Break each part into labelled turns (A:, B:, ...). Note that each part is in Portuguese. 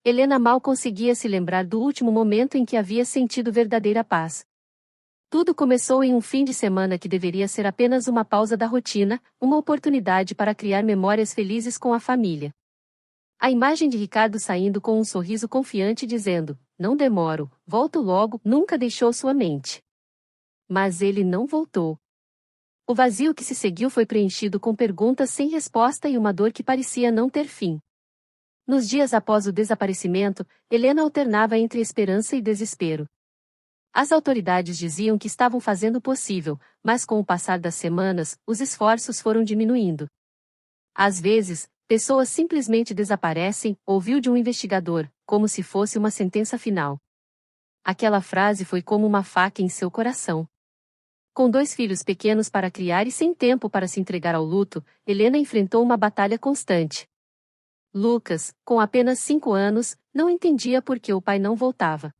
A: Helena mal conseguia se lembrar do último momento em que havia sentido verdadeira paz. Tudo começou em um fim de semana que deveria ser apenas uma pausa da rotina, uma oportunidade para criar memórias felizes com a família. A imagem de Ricardo saindo com um sorriso confiante dizendo, "Não demoro, volto logo", nunca deixou sua mente. Mas ele não voltou. O vazio que se seguiu foi preenchido com perguntas sem resposta e uma dor que parecia não ter fim. Nos dias após o desaparecimento, Helena alternava entre esperança e desespero. As autoridades diziam que estavam fazendo o possível, mas com o passar das semanas, os esforços foram diminuindo. Às vezes, pessoas simplesmente desaparecem, ouviu de um investigador, como se fosse uma sentença final. Aquela frase foi como uma faca em seu coração. Com 2 filhos pequenos para criar e sem tempo para se entregar ao luto, Helena enfrentou uma batalha constante. Lucas, com apenas 5 anos, não entendia por que o pai não voltava.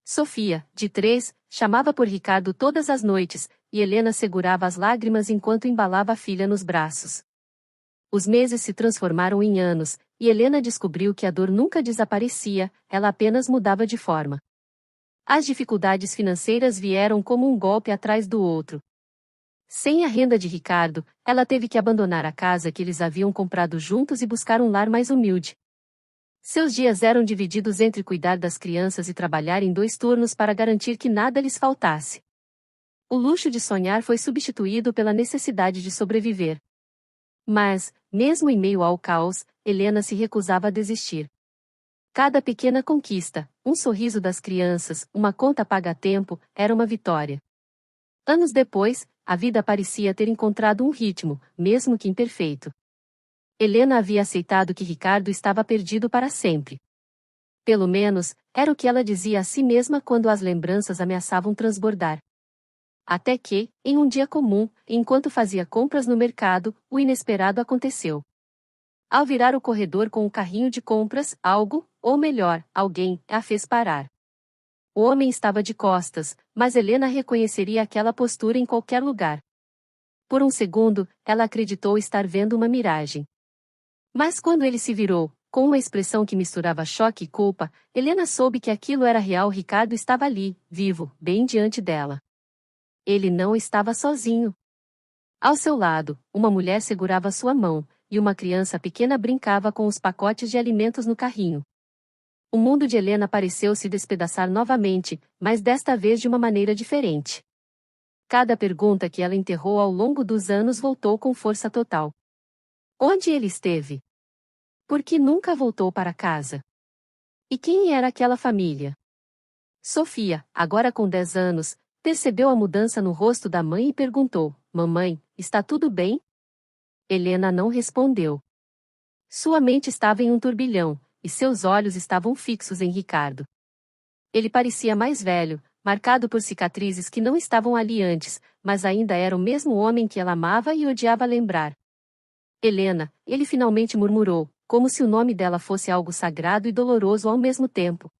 A: Sofia, de 3, chamava por Ricardo todas as noites, e Helena segurava as lágrimas enquanto embalava a filha nos braços. Os meses se transformaram em anos, e Helena descobriu que a dor nunca desaparecia, ela apenas mudava de forma. As dificuldades financeiras vieram como um golpe atrás do outro. Sem a renda de Ricardo, ela teve que abandonar a casa que eles haviam comprado juntos e buscar um lar mais humilde. Seus dias eram divididos entre cuidar das crianças e trabalhar em 2 turnos para garantir que nada lhes faltasse. O luxo de sonhar foi substituído pela necessidade de sobreviver. Mas, mesmo em meio ao caos, Helena se recusava a desistir. Cada pequena conquista, um sorriso das crianças, uma conta paga a tempo, era uma vitória. Anos depois, a vida parecia ter encontrado um ritmo, mesmo que imperfeito. Helena havia aceitado que Ricardo estava perdido para sempre. Pelo menos, era o que ela dizia a si mesma quando as lembranças ameaçavam transbordar. Até que, em um dia comum, enquanto fazia compras no mercado, o inesperado aconteceu. Ao virar o corredor com o carrinho de compras, algo, ou melhor, alguém, a fez parar. O homem estava de costas, mas Helena reconheceria aquela postura em qualquer lugar. Por um segundo, ela acreditou estar vendo uma miragem. Mas quando ele se virou, com uma expressão que misturava choque e culpa, Helena soube que aquilo era real. Ricardo estava ali, vivo, bem diante dela. Ele não estava sozinho. Ao seu lado, uma mulher segurava sua mão, e uma criança pequena brincava com os pacotes de alimentos no carrinho. O mundo de Helena pareceu se despedaçar novamente, mas desta vez de uma maneira diferente. Cada pergunta que ela enterrou ao longo dos anos voltou com força total. Onde ele esteve? Por que nunca voltou para casa? E quem era aquela família? Sofia, agora com 10 anos, percebeu a mudança no rosto da mãe e perguntou, "Mamãe, está tudo bem?" Helena não respondeu. Sua mente estava em um turbilhão, e seus olhos estavam fixos em Ricardo. Ele parecia mais velho, marcado por cicatrizes que não estavam ali antes, mas ainda era o mesmo homem que ela amava e odiava lembrar. Helena, ele finalmente murmurou, como se o nome dela fosse algo sagrado e doloroso ao mesmo tempo.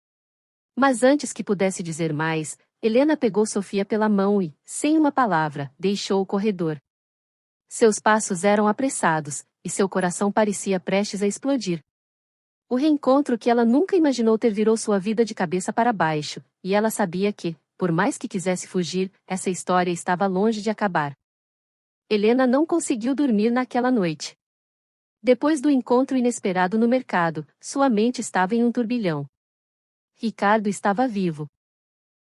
A: Mas antes que pudesse dizer mais, Helena pegou Sofia pela mão e, sem uma palavra, deixou o corredor. Seus passos eram apressados, e seu coração parecia prestes a explodir. O reencontro que ela nunca imaginou ter virou sua vida de cabeça para baixo, e ela sabia que, por mais que quisesse fugir, essa história estava longe de acabar. Helena não conseguiu dormir naquela noite. Depois do encontro inesperado no mercado, sua mente estava em um turbilhão. Ricardo estava vivo.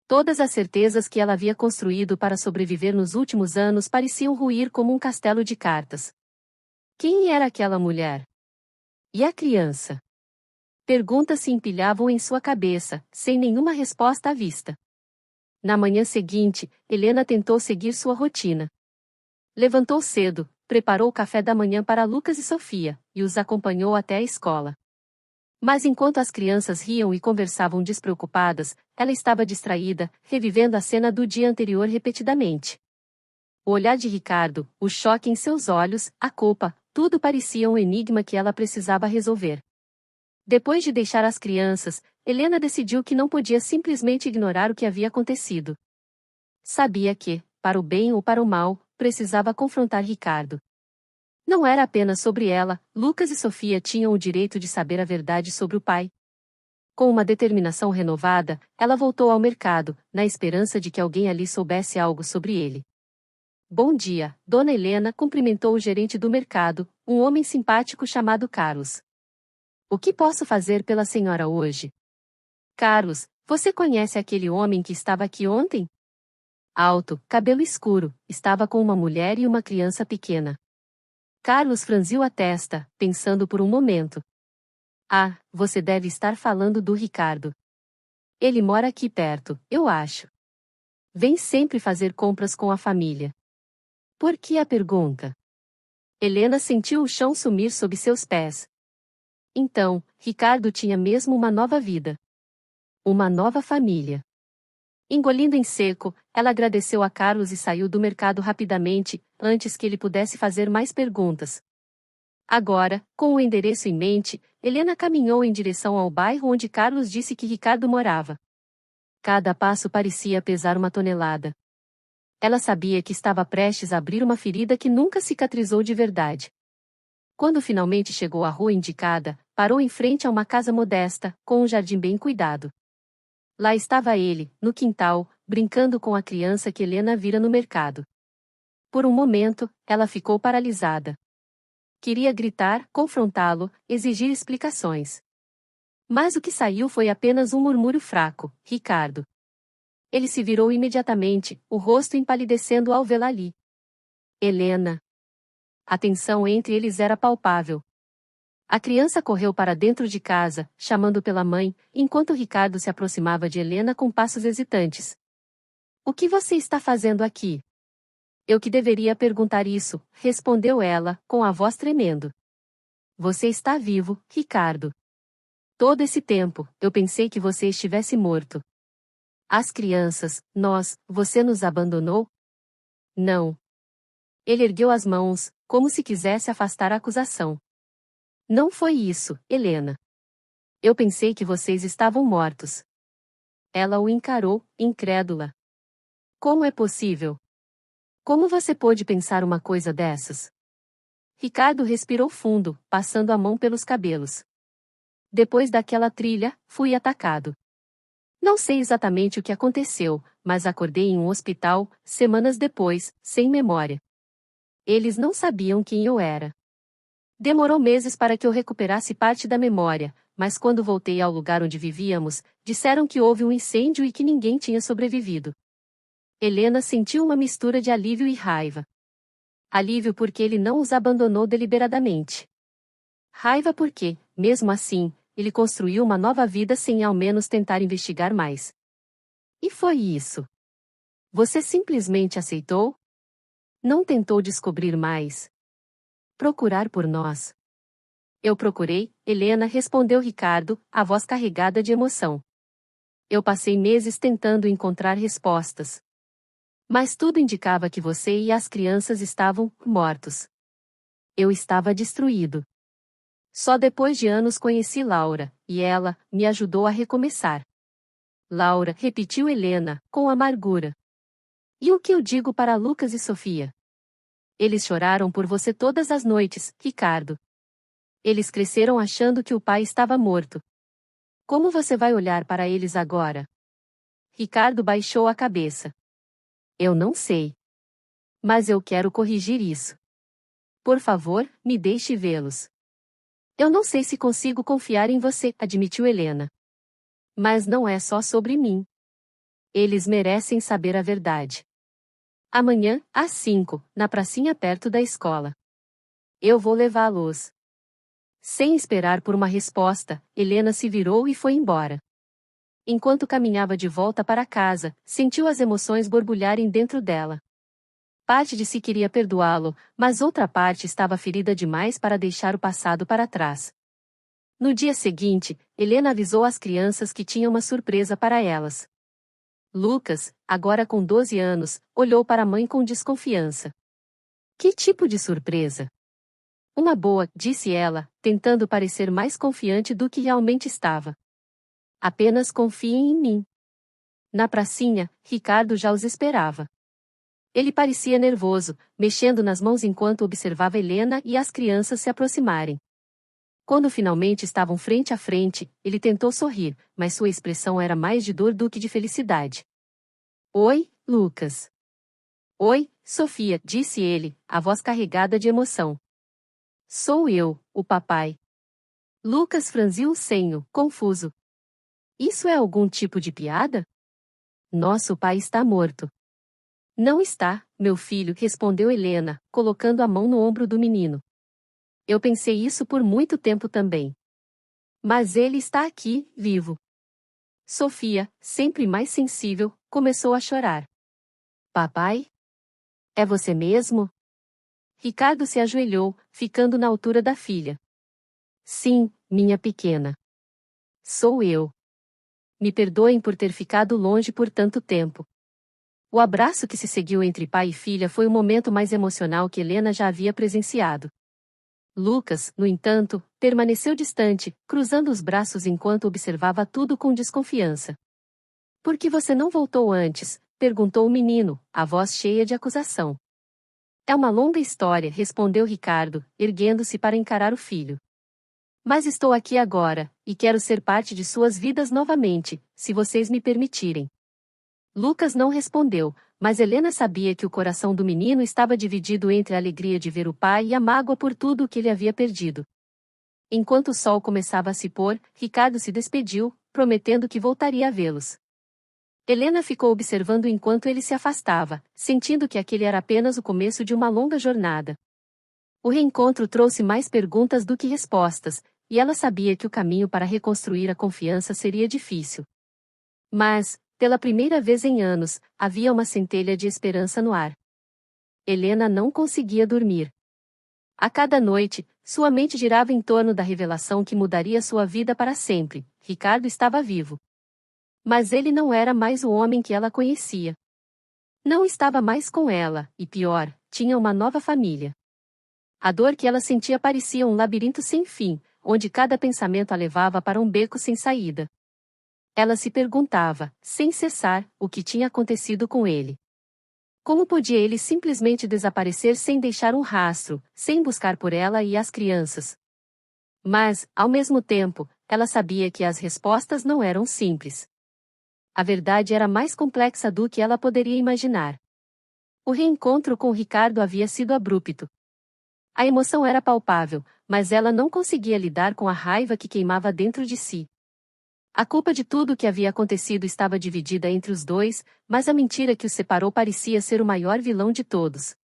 A: Todas as certezas que ela havia construído para sobreviver nos últimos anos pareciam ruir como um castelo de cartas. Quem era aquela mulher? E a criança? Perguntas se empilhavam em sua cabeça, sem nenhuma resposta à vista. Na manhã seguinte, Helena tentou seguir sua rotina. Levantou cedo, preparou o café da manhã para Lucas e Sofia, e os acompanhou até a escola. Mas enquanto as crianças riam e conversavam despreocupadas, ela estava distraída, revivendo a cena do dia anterior repetidamente. O olhar de Ricardo, o choque em seus olhos, a culpa, tudo parecia um enigma que ela precisava resolver. Depois de deixar as crianças, Helena decidiu que não podia simplesmente ignorar o que havia acontecido. Sabia que, para o bem ou para o mal, precisava confrontar Ricardo. Não era apenas sobre ela, Lucas e Sofia tinham o direito de saber a verdade sobre o pai. Com uma determinação renovada, ela voltou ao mercado, na esperança de que alguém ali soubesse algo sobre ele. Bom dia, Dona Helena, cumprimentou o gerente do mercado, um homem simpático chamado Carlos. O que posso fazer pela senhora hoje? Carlos, você conhece aquele homem que estava aqui ontem? Alto, cabelo escuro, estava com uma mulher e uma criança pequena. Carlos franziu a testa, pensando por um momento. Ah, você deve estar falando do Ricardo. Ele mora aqui perto, eu acho. Vem sempre fazer compras com a família. Por que a pergunta? Helena sentiu o chão sumir sob seus pés. Então, Ricardo tinha mesmo uma nova vida. Uma nova família. Engolindo em seco, ela agradeceu a Carlos e saiu do mercado rapidamente, antes que ele pudesse fazer mais perguntas. Agora, com o endereço em mente, Helena caminhou em direção ao bairro onde Carlos disse que Ricardo morava. Cada passo parecia pesar uma tonelada. Ela sabia que estava prestes a abrir uma ferida que nunca cicatrizou de verdade. Quando finalmente chegou à rua indicada, parou em frente a uma casa modesta, com um jardim bem cuidado. Lá estava ele, no quintal, brincando com a criança que Helena vira no mercado. Por um momento, ela ficou paralisada. Queria gritar, confrontá-lo, exigir explicações. Mas o que saiu foi apenas um murmúrio fraco: Ricardo. Ele se virou imediatamente, o rosto empalidecendo ao vê-la ali. Helena. A tensão entre eles era palpável. A criança correu para dentro de casa, chamando pela mãe, enquanto Ricardo se aproximava de Helena com passos hesitantes. O que você está fazendo aqui? Eu que deveria perguntar isso, respondeu ela, com a voz tremendo. Você está vivo, Ricardo. Todo esse tempo, eu pensei que você estivesse morto. As crianças, você nos abandonou? Não. Ele ergueu as mãos, como se quisesse afastar a acusação. Não foi isso, Helena. Eu pensei que vocês estavam mortos. Ela o encarou, incrédula. Como é possível? Como você pôde pensar uma coisa dessas? Ricardo respirou fundo, passando a mão pelos cabelos. Depois daquela trilha, fui atacado. Não sei exatamente o que aconteceu, mas acordei em um hospital, semanas depois, sem memória. Eles não sabiam quem eu era. Demorou meses para que eu recuperasse parte da memória, mas quando voltei ao lugar onde vivíamos, disseram que houve um incêndio e que ninguém tinha sobrevivido. Helena sentiu uma mistura de alívio e raiva. Alívio porque ele não os abandonou deliberadamente. Raiva porque, mesmo assim, ele construiu uma nova vida sem ao menos tentar investigar mais. E foi isso. Você simplesmente aceitou? Não tentou descobrir mais? Procurar por nós. Eu procurei, Helena, respondeu Ricardo, a voz carregada de emoção. Eu passei meses tentando encontrar respostas. Mas tudo indicava que você e as crianças estavam mortos. Eu estava destruído. Só depois de anos conheci Laura, e ela me ajudou a recomeçar. Laura, repetiu Helena, com amargura. E o que eu digo para Lucas e Sofia? Eles choraram por você todas as noites, Ricardo. Eles cresceram achando que o pai estava morto. Como você vai olhar para eles agora? Ricardo baixou a cabeça. Eu não sei. Mas eu quero corrigir isso. Por favor, me deixe vê-los. Eu não sei se consigo confiar em você, admitiu Helena. Mas não é só sobre mim. Eles merecem saber a verdade. Amanhã, às 5, na pracinha perto da escola. Eu vou levá-los. Sem esperar por uma resposta, Helena se virou e foi embora. Enquanto caminhava de volta para casa, sentiu as emoções borbulharem dentro dela. Parte de si queria perdoá-lo, mas outra parte estava ferida demais para deixar o passado para trás. No dia seguinte, Helena avisou as crianças que tinha uma surpresa para elas. Lucas, agora com 12 anos, olhou para a mãe com desconfiança. Que tipo de surpresa? Uma boa, disse ela, tentando parecer mais confiante do que realmente estava. Apenas confiem em mim. Na pracinha, Ricardo já os esperava. Ele parecia nervoso, mexendo nas mãos enquanto observava Helena e as crianças se aproximarem. Quando finalmente estavam frente a frente, ele tentou sorrir, mas sua expressão era mais de dor do que de felicidade. Oi, Lucas. Oi, Sofia, disse ele, a voz carregada de emoção. Sou eu, o papai. Lucas franziu o senho, confuso. Isso é algum tipo de piada? Nosso pai está morto. Não está, meu filho, respondeu Helena, colocando a mão no ombro do menino. Eu pensei isso por muito tempo também. Mas ele está aqui, vivo. Sofia, sempre mais sensível, começou a chorar. Papai? É você mesmo? Ricardo se ajoelhou, ficando na altura da filha. Sim, minha pequena. Sou eu. Me perdoem por ter ficado longe por tanto tempo. O abraço que se seguiu entre pai e filha foi o momento mais emocional que Helena já havia presenciado. Lucas, no entanto, permaneceu distante, cruzando os braços enquanto observava tudo com desconfiança. Por que você não voltou antes? Perguntou o menino, a voz cheia de acusação. É uma longa história, respondeu Ricardo, erguendo-se para encarar o filho. Mas estou aqui agora, e quero ser parte de suas vidas novamente, se vocês me permitirem. Lucas não respondeu, mas Helena sabia que o coração do menino estava dividido entre a alegria de ver o pai e a mágoa por tudo o que ele havia perdido. Enquanto o sol começava a se pôr, Ricardo se despediu, prometendo que voltaria a vê-los. Helena ficou observando enquanto ele se afastava, sentindo que aquele era apenas o começo de uma longa jornada. O reencontro trouxe mais perguntas do que respostas, e ela sabia que o caminho para reconstruir a confiança seria difícil. Mas, pela primeira vez em anos, havia uma centelha de esperança no ar. Helena não conseguia dormir. A cada noite, sua mente girava em torno da revelação que mudaria sua vida para sempre. Ricardo estava vivo. Mas ele não era mais o homem que ela conhecia. Não estava mais com ela, e pior, tinha uma nova família. A dor que ela sentia parecia um labirinto sem fim, onde cada pensamento a levava para um beco sem saída. Ela se perguntava, sem cessar, o que tinha acontecido com ele. Como podia ele simplesmente desaparecer sem deixar um rastro, sem buscar por ela e as crianças? Mas, ao mesmo tempo, ela sabia que as respostas não eram simples. A verdade era mais complexa do que ela poderia imaginar. O reencontro com Ricardo havia sido abrupto. A emoção era palpável, mas ela não conseguia lidar com a raiva que queimava dentro de si. A culpa de tudo o que havia acontecido estava dividida entre os dois, mas a mentira que os separou parecia ser o maior vilão de todos.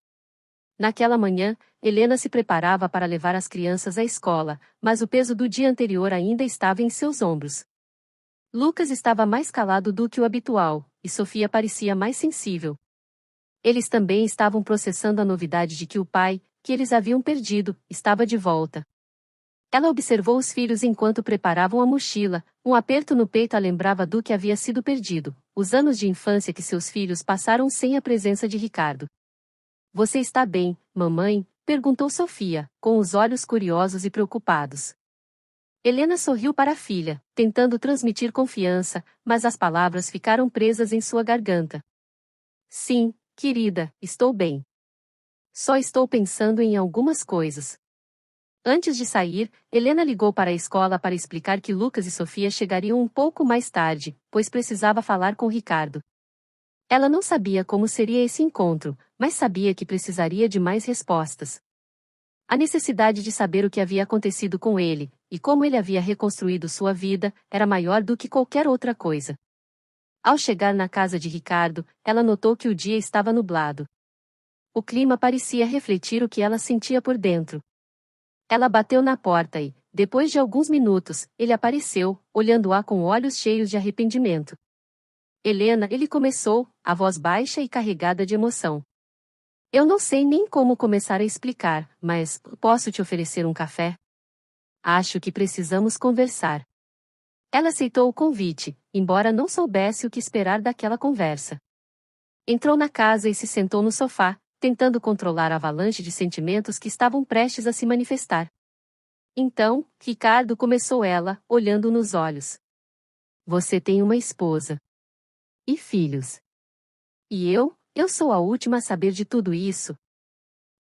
A: Naquela manhã, Helena se preparava para levar as crianças à escola, mas o peso do dia anterior ainda estava em seus ombros. Lucas estava mais calado do que o habitual, e Sofia parecia mais sensível. Eles também estavam processando a novidade de que o pai, que eles haviam perdido, estava de volta. Ela observou os filhos enquanto preparavam a mochila, um aperto no peito a lembrava do que havia sido perdido, os anos de infância que seus filhos passaram sem a presença de Ricardo. Você está bem, mamãe? Perguntou Sofia, com os olhos curiosos e preocupados. Helena sorriu para a filha, tentando transmitir confiança, mas as palavras ficaram presas em sua garganta. Sim, querida, estou bem. Só estou pensando em algumas coisas. Antes de sair, Helena ligou para a escola para explicar que Lucas e Sofia chegariam um pouco mais tarde, pois precisava falar com Ricardo. Ela não sabia como seria esse encontro, mas sabia que precisaria de mais respostas. A necessidade de saber o que havia acontecido com ele, e como ele havia reconstruído sua vida, era maior do que qualquer outra coisa. Ao chegar na casa de Ricardo, ela notou que o dia estava nublado. O clima parecia refletir o que ela sentia por dentro. Ela bateu na porta e, depois de alguns minutos, ele apareceu, olhando-a com olhos cheios de arrependimento. Helena, ele começou, a voz baixa e carregada de emoção. Eu não sei nem como começar a explicar, mas posso te oferecer um café? Acho que precisamos conversar. Ela aceitou o convite, embora não soubesse o que esperar daquela conversa. Entrou na casa e se sentou no sofá, tentando controlar a avalanche de sentimentos que estavam prestes a se manifestar. Então, Ricardo, começou ela, olhando nos olhos. Você tem uma esposa. E filhos. E eu sou a última a saber de tudo isso.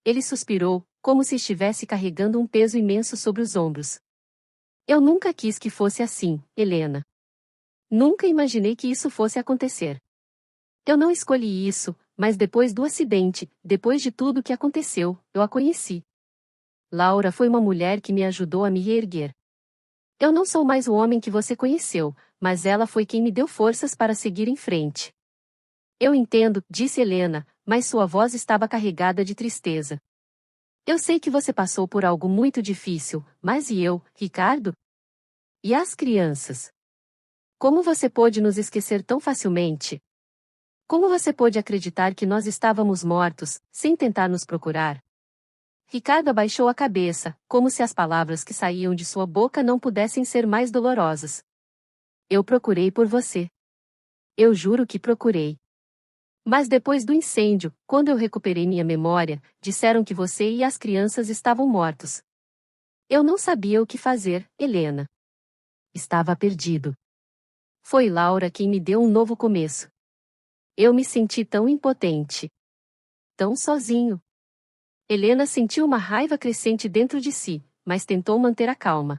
A: Ele suspirou, como se estivesse carregando um peso imenso sobre os ombros. Eu nunca quis que fosse assim, Helena. Nunca imaginei que isso fosse acontecer. Eu não escolhi isso, mas depois do acidente, depois de tudo que aconteceu, eu a conheci. Laura foi uma mulher que me ajudou a me reerguer. Eu não sou mais o homem que você conheceu, mas ela foi quem me deu forças para seguir em frente. Eu entendo, disse Helena, mas sua voz estava carregada de tristeza. Eu sei que você passou por algo muito difícil, mas e eu, Ricardo? E as crianças? Como você pôde nos esquecer tão facilmente? Como você pôde acreditar que nós estávamos mortos, sem tentar nos procurar? Ricardo abaixou a cabeça, como se as palavras que saíam de sua boca não pudessem ser mais dolorosas. Eu procurei por você. Eu juro que procurei. Mas depois do incêndio, quando eu recuperei minha memória, disseram que você e as crianças estavam mortos. Eu não sabia o que fazer, Helena. Estava perdido. Foi Laura quem me deu um novo começo. Eu me senti tão impotente. Tão sozinho. Helena sentiu uma raiva crescente dentro de si, mas tentou manter a calma.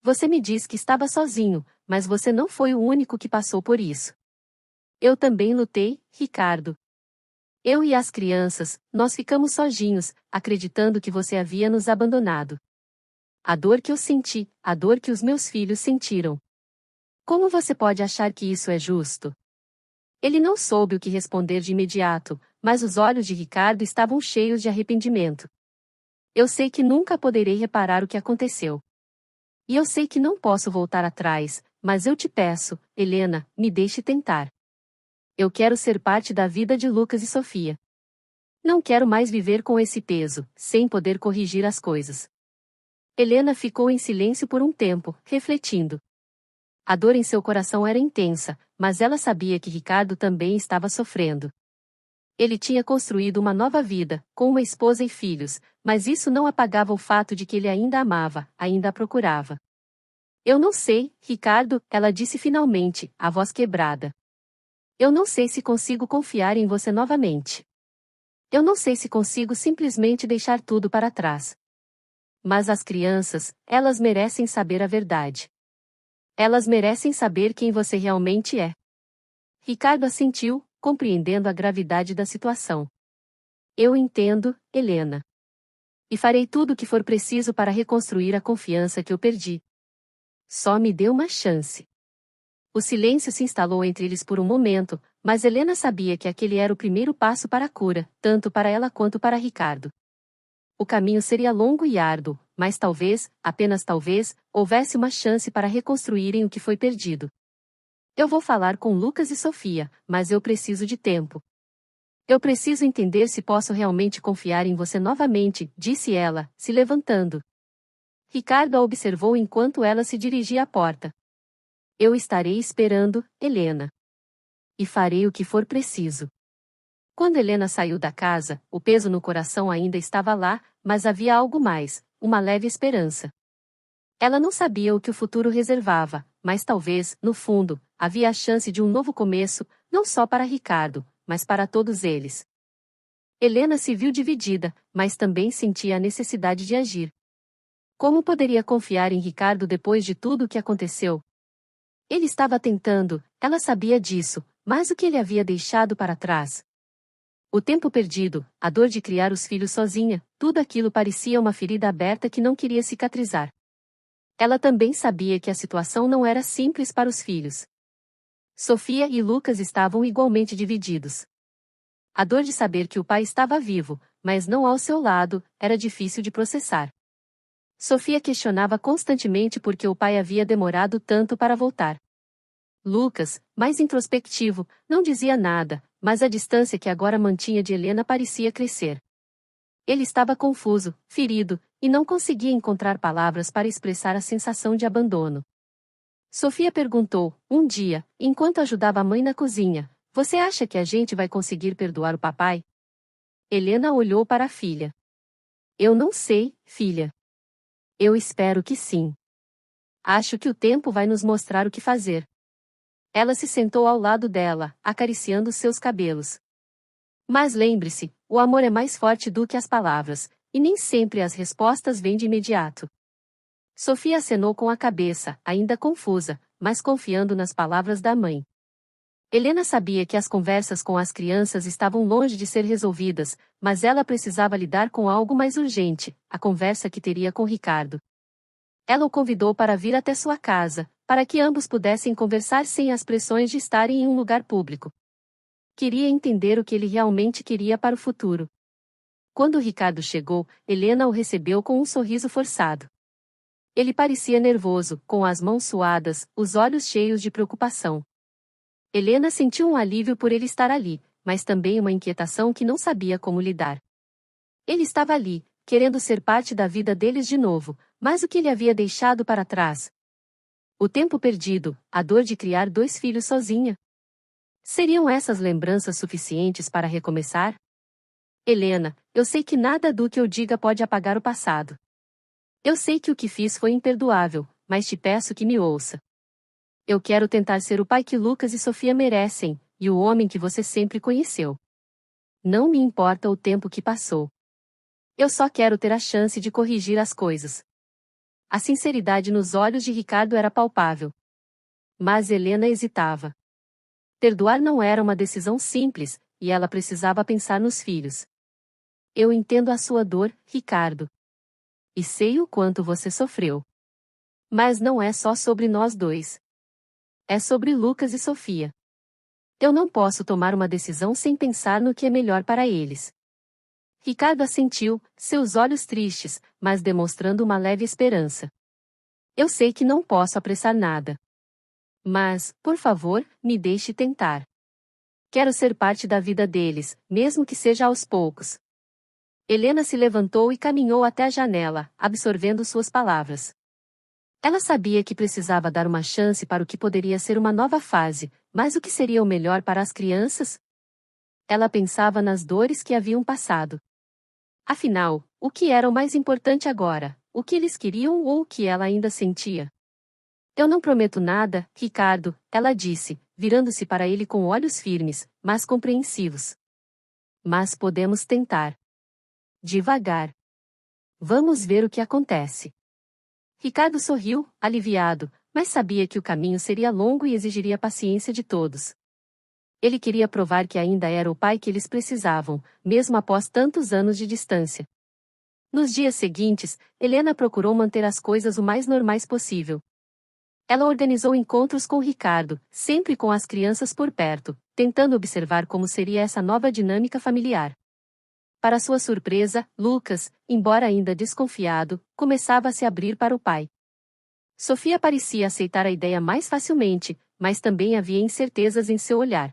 A: Você me diz que estava sozinho, mas você não foi o único que passou por isso. Eu também lutei, Ricardo. Eu e as crianças, nós ficamos sozinhos, acreditando que você havia nos abandonado. A dor que eu senti, a dor que os meus filhos sentiram. Como você pode achar que isso é justo? Ele não soube o que responder de imediato, mas os olhos de Ricardo estavam cheios de arrependimento. Eu sei que nunca poderei reparar o que aconteceu. E eu sei que não posso voltar atrás, mas eu te peço, Helena, me deixe tentar. Eu quero ser parte da vida de Lucas e Sofia. Não quero mais viver com esse peso, sem poder corrigir as coisas. Helena ficou em silêncio por um tempo, refletindo. A dor em seu coração era intensa, mas ela sabia que Ricardo também estava sofrendo. Ele tinha construído uma nova vida, com uma esposa e filhos, mas isso não apagava o fato de que ele ainda a amava, ainda a procurava. Eu não sei, Ricardo, ela disse finalmente, a voz quebrada. Eu não sei se consigo confiar em você novamente. Eu não sei se consigo simplesmente deixar tudo para trás. Mas as crianças, elas merecem saber a verdade. Elas merecem saber quem você realmente é. Ricardo assentiu, compreendendo a gravidade da situação. Eu entendo, Helena. E farei tudo o que for preciso para reconstruir a confiança que eu perdi. Só me dê uma chance. O silêncio se instalou entre eles por um momento, mas Helena sabia que aquele era o primeiro passo para a cura, tanto para ela quanto para Ricardo. O caminho seria longo e árduo, mas talvez, apenas talvez, houvesse uma chance para reconstruírem o que foi perdido. Eu vou falar com Lucas e Sofia, mas eu preciso de tempo. Eu preciso entender se posso realmente confiar em você novamente, disse ela, se levantando. Ricardo a observou enquanto ela se dirigia à porta. Eu estarei esperando, Helena. E farei o que for preciso. Quando Helena saiu da casa, o peso no coração ainda estava lá, mas havia algo mais, uma leve esperança. Ela não sabia o que o futuro reservava, mas talvez, no fundo, havia a chance de um novo começo, não só para Ricardo, mas para todos eles. Helena se viu dividida, mas também sentia a necessidade de agir. Como poderia confiar em Ricardo depois de tudo o que aconteceu? Ele estava tentando, ela sabia disso, mas o que ele havia deixado para trás? O tempo perdido, a dor de criar os filhos sozinha, tudo aquilo parecia uma ferida aberta que não queria cicatrizar. Ela também sabia que a situação não era simples para os filhos. Sofia e Lucas estavam igualmente divididos. A dor de saber que o pai estava vivo, mas não ao seu lado, era difícil de processar. Sofia questionava constantemente por que o pai havia demorado tanto para voltar. Lucas, mais introspectivo, não dizia nada, mas a distância que agora mantinha de Helena parecia crescer. Ele estava confuso, ferido, e não conseguia encontrar palavras para expressar a sensação de abandono. Sofia perguntou, um dia, enquanto ajudava a mãe na cozinha, você acha que a gente vai conseguir perdoar o papai? Helena olhou para a filha. Eu não sei, filha. Eu espero que sim. Acho que o tempo vai nos mostrar o que fazer. Ela se sentou ao lado dela, acariciando seus cabelos. Mas lembre-se, o amor é mais forte do que as palavras, e nem sempre as respostas vêm de imediato. Sofia acenou com a cabeça, ainda confusa, mas confiando nas palavras da mãe. Helena sabia que as conversas com as crianças estavam longe de ser resolvidas, mas ela precisava lidar com algo mais urgente, a conversa que teria com Ricardo. Ela o convidou para vir até sua casa, para que ambos pudessem conversar sem as pressões de estarem em um lugar público. Queria entender o que ele realmente queria para o futuro. Quando Ricardo chegou, Helena o recebeu com um sorriso forçado. Ele parecia nervoso, com as mãos suadas, os olhos cheios de preocupação. Helena sentiu um alívio por ele estar ali, mas também uma inquietação que não sabia como lidar. Ele estava ali, querendo ser parte da vida deles de novo, mas o que ele havia deixado para trás? O tempo perdido, a dor de criar 2 filhos sozinha. Seriam essas lembranças suficientes para recomeçar? Helena, eu sei que nada do que eu diga pode apagar o passado. Eu sei que o que fiz foi imperdoável, mas te peço que me ouça. Eu quero tentar ser o pai que Lucas e Sofia merecem, e o homem que você sempre conheceu. Não me importa o tempo que passou. Eu só quero ter a chance de corrigir as coisas. A sinceridade nos olhos de Ricardo era palpável. Mas Helena hesitava. Perdoar não era uma decisão simples, e ela precisava pensar nos filhos. Eu entendo a sua dor, Ricardo. E sei o quanto você sofreu. Mas não é só sobre nós dois. É sobre Lucas e Sofia. Eu não posso tomar uma decisão sem pensar no que é melhor para eles. Ricardo assentiu, seus olhos tristes, mas demonstrando uma leve esperança. Eu sei que não posso apressar nada. Mas, por favor, me deixe tentar. Quero ser parte da vida deles, mesmo que seja aos poucos. Helena se levantou e caminhou até a janela, absorvendo suas palavras. Ela sabia que precisava dar uma chance para o que poderia ser uma nova fase, mas o que seria o melhor para as crianças? Ela pensava nas dores que haviam passado. Afinal, o que era o mais importante agora? O que eles queriam ou o que ela ainda sentia? Eu não prometo nada, Ricardo, ela disse, virando-se para ele com olhos firmes, mas compreensivos. Mas podemos tentar. Devagar. Vamos ver o que acontece. Ricardo sorriu, aliviado, mas sabia que o caminho seria longo e exigiria paciência de todos. Ele queria provar que ainda era o pai que eles precisavam, mesmo após tantos anos de distância. Nos dias seguintes, Helena procurou manter as coisas o mais normais possível. Ela organizou encontros com Ricardo, sempre com as crianças por perto, tentando observar como seria essa nova dinâmica familiar. Para sua surpresa, Lucas, embora ainda desconfiado, começava a se abrir para o pai. Sofia parecia aceitar a ideia mais facilmente, mas também havia incertezas em seu olhar.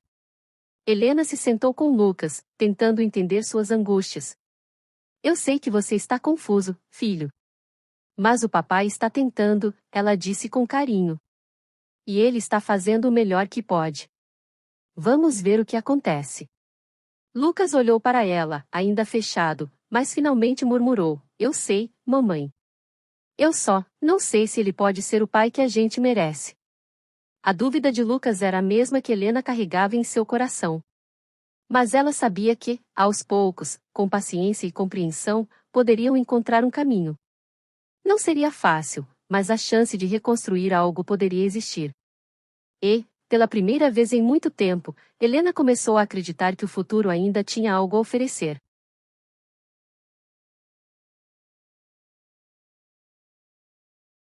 A: Helena se sentou com Lucas, tentando entender suas angústias. Eu sei que você está confuso, filho. Mas o papai está tentando, ela disse com carinho. E ele está fazendo o melhor que pode. Vamos ver o que acontece. Lucas olhou para ela, ainda fechado, mas finalmente murmurou: Eu sei, mamãe. Eu só não sei se ele pode ser o pai que a gente merece. A dúvida de Lucas era a mesma que Helena carregava em seu coração. Mas ela sabia que, aos poucos, com paciência e compreensão, poderiam encontrar um caminho. Não seria fácil, mas a chance de reconstruir algo poderia existir. E, pela primeira vez em muito tempo, Helena começou a acreditar que o futuro ainda tinha algo a oferecer.